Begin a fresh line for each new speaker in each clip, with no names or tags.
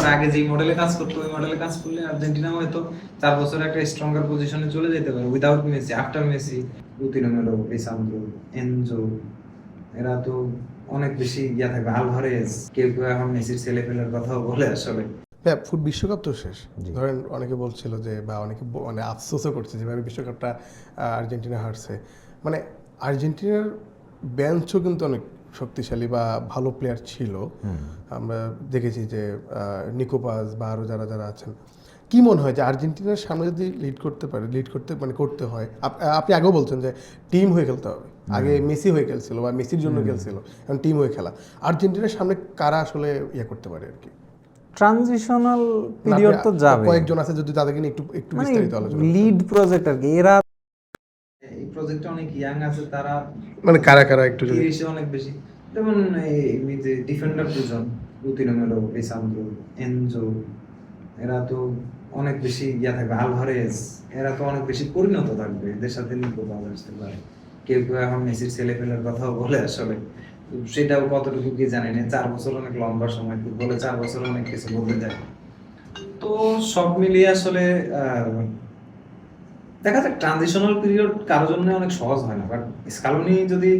পারে, আগে যেই মডেলে কাজ করতো ওই মডেলে কাজ করলে আর্জেন্টিনা হয়তো 4 বছর একটা স্ট্রঙ্গার পজিশনে চলে যেতে পারে উইদাউট মেসি। আফটার মেসি উতিনো মেলো, লিসান্দ্রো, এনজো, এরা তো অনেক বেশি ইয়া থাকবে। আলভারেজ, কেউ কেউ এখন মেসির ছেলে পেলের কথাও বলে আসলে।
হ্যাঁ, বিশ্বকাপ তো শেষ। ধরেন অনেকে বলছিল যে, বা অনেকে মানে আফসোসও করছে যেভাবে বিশ্বকাপটা আর্জেন্টিনা হারছে। মানে আর্জেন্টিনার বেঞ্চও কিন্তু অনেক শক্তিশালী বা ভালো প্লেয়ার ছিল। আমরা দেখেছি যে নিকোপাস বা আরও যারা যারা আছেন। কি মনে হয় যে আর্জেন্টিনার সামনে যদি করতে হয়, আপনি আগেও বলছেন যে টিম হয়ে খেলতে হবে। আগে মেসি হয়ে খেলছিল বা মেসির জন্য খেলছিল, এখন টিম হয়ে খেলা। আর্জেন্টিনার সামনে কারা আসলে ইয়ে করতে পারে আর কি?
ট্রানজিশনাল পিরিয়ড তো যাবে,
কয়েকজন আছে, যদি তাদেরকে নিয়ে একটু
মানে
বিস্তারিত আলোচনা
লিড প্রজেক্ট আর কি। এরা
এই প্রজেক্টে অনেক ইয়াং আছে, তারা
মানে কারা কারা একটু যদি
অনেক বেশি, যেমন এই যে ডিফেন্ডার দুজন উতিনো মেলো, লিসান্দ্রো, এনজো, এরা তো অনেক বেশি ইয়া থাকবে। আলভারেজ, এরা তো অনেক বেশি পরিণত থাকবে, এদের সাথে নিকোপাস আসতে পারে। কেউ কেউ এখন মেসির ছেলে পেলের কথাও বলে আসলে, সেটাও কতটুকু কি জানি না। 4 বছর অনেক লম্বা সময়, ফুটবলে 4 বছর অনেক কিছু বলতে যায়। তো সব মিলিয়ে আসলে দেখা যাক, ট্রানজিশনাল পিরিয়ড কারোর জন্য অনেক সহজ হয় না, বাট স্কালোনি যদি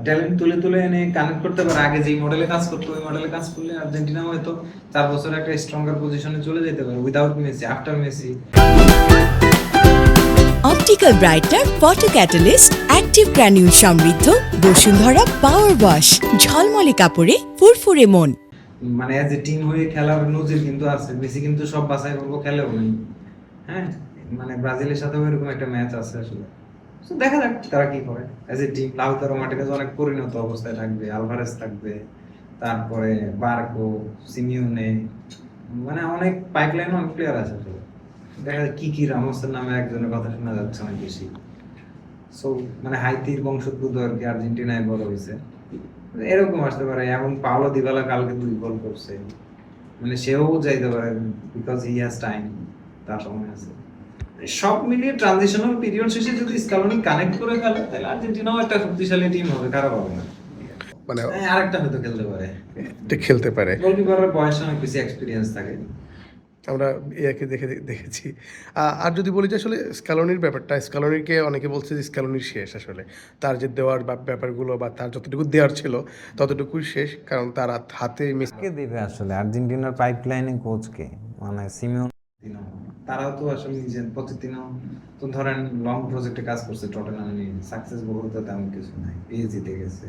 ট্যালেন্ট তুলে তুলে এনে কানেক্ট করতে পারে, আগে যেই মডেলে কাজ করতো ওই মডেলে কাজ করলে আর্জেন্টিনা হয়তো 4 বছর একটা স্ট্রঙ্গার পজিশনে চলে যেতে পারে without Messi. After Messi
optical brighter photo catalyst active granule সমৃদ্ধ বসুন্ধরা পাওয়ার ওয়াশ, ঝলমলে কাপড়ে ফুরফুরে মন।
মানে অ্যাজ এ টিম হয়ে খেলার নজির কিন্তু আছে। মেসি কিন্তু সব বাছাই করবো খেলেও নেই। হ্যাঁ, মানে ব্রাজিলের সাথেও এরকম একটা ম্যাচ আছে আসলে। তো দেখা যাক তারা কি করে as a team. Lautaro Martinez অনেক পরিণত অবস্থায় থাকবে, আলভারেজ থাকবে, তারপরে বার্কো, সিমিওনে, মানে অনেক পাইপলাইন অনেক প্লেয়ার আছে আসলে। দেখা যায় কি রামোসের নামে একজনের কথা শোনা যাচ্ছে অনেক বেশি। সো মানে হাইতির বংশোদ্ভূত আর কি, আর্জেন্টিনায় বড় হয়েছে, এরকম আসতে পারে। এবং পাওলো দিবালা কালকে 2 গোল করছে, মানে সেও যাইতে পারে বিকজ হি হ্যাজ টাইম, তার সময় আছে। সব মিলিয়ে ট্রানজিশনাল পিরিয়ড শেষে যদি স্কালোনি কানেক্ট করে ফেলে, তাহলে আর্জেন্টিনাও একটা শক্তিশালী টিম হবে, খারাপ হবে না।
মানে
আরেকটা হয়তো খেলতে পারে,
খেলতে পারে।
গোলকিপারের বয়স অনেক বেশি এক্সপিরিয়েন্স থাকে।
আমরা ইয়াকে দেখেছি। আর যদি বলি যে আসলে স্ক্যালোনির ব্যাপারটা, স্ক্যালোনিকে অনেকে বলছে যে স্ক্যালোনির শেষ আসলে। তার যে দেওয়ার ব্যাপারগুলো বা তার যতটুকু দেওয়ার ছিল ততটুকুই শেষ, কারণ তার হাতে
কে দেবে আসলে আর্জেন্টিনার পাইপলাইনে কোচকে, মানে সিমিওন।
তারাও তো আসলে নিজের প্রতিদিনও তো ধরেন লং প্রজেক্টে কাজ করছে টটেনহাম নিয়ে, সাকসেস বলতে তেমন কিছু নাই, পেয়ে জিতে গেছে।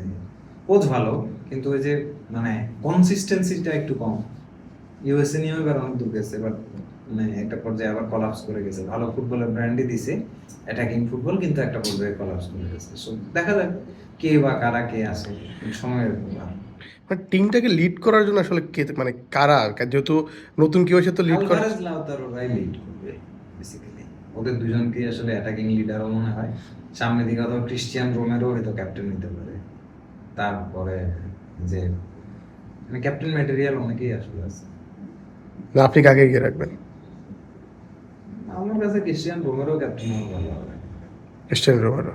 কোচ ভালো, কিন্তু ওই যে মানে কনসিস্টেন্সিটা একটু কম। ইউএসএ নিয়েও এবার অনেক দূর গেছে, বাট মানে একটা পর্যায়ে আবার কলাপস করে গেছে। ভালো ফুটবলের ব্র্যান্ডই দিছে, অ্যাটাকিং ফুটবল, কিন্তু একটা পর্যায়ে কলাপস করে গেছে। সো দেখা যাক কে বা কারা কে আসে সময়ের ব্যাপার।
মানে টিমটাকে লিড করার জন্য আসলে কে, মানে কারা, যেহেতু নতুন কেউ এসে তো লিড করে।
আলভারেজ, লাউতারোরাই লিড করবে বেসিক্যালি। ওদের দুজনকেই আসলে অ্যাটাকিং লিডারও মনে হয়। সামনের দিকে অথবা ক্রিস্টিয়ান রোমেরো হয়তো ক্যাপ্টেন নিতে পারে। তারপরে যে মানে ক্যাপ্টেন ম্যাটেরিয়াল অনেকেই আসলে আছে।
না, আপনি কাকে গিয়ে রাখবেন?
আমার কাছে ক্রিস্টিয়ান রোমেরো ক্যাপ্টেন হওয়া ভালো হবে।
ক্রিস্টিয়ান রোমেরো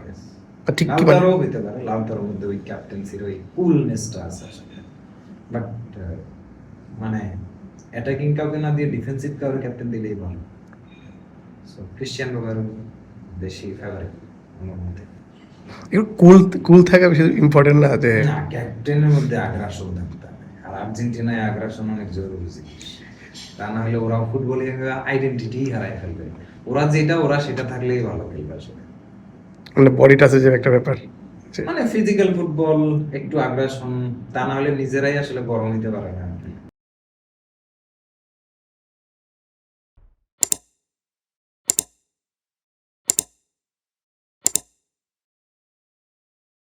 ঠিক কি
লাউতারো হইতে পারে, লাউতারোর মধ্যে ওই ক্যাপ্টেন্সির ওই কুলনেসটা আছে আসলে। বাট মানে অ্যাটাকিং কাউকে না দিয়ে ডিফেন্সিভ কাউকে ক্যাপ্টেন দিলেই ভালো। সো ক্রিস্টিয়ান রোমেরো বেশি ফেভারিট আমার মধ্যে।
একটু কুল থাকা বেশি ইম্পর্টেন্ট না? যে
না, ক্যাপ্টেনের মধ্যে আগ্রাসন থাকতে হবে, আর আর্জেন্টিনায় আগ্রাসন অনেক জরুরি জিনিস। তা না হলে ওরা ফুটবলে আইডেন্টিটি হারাই ফেলবে। ওরা যেটা, ওরা সেটা থাকলেই ভালো খেলবে আসলে।
মানে বডি টাচের যে একটা ব্যাপার,
মানে ফিজিক্যাল ফুটবল, একটু আগ্রাসন, তা না হলে নিজেরাই আসলে গরম হইতে পারে না।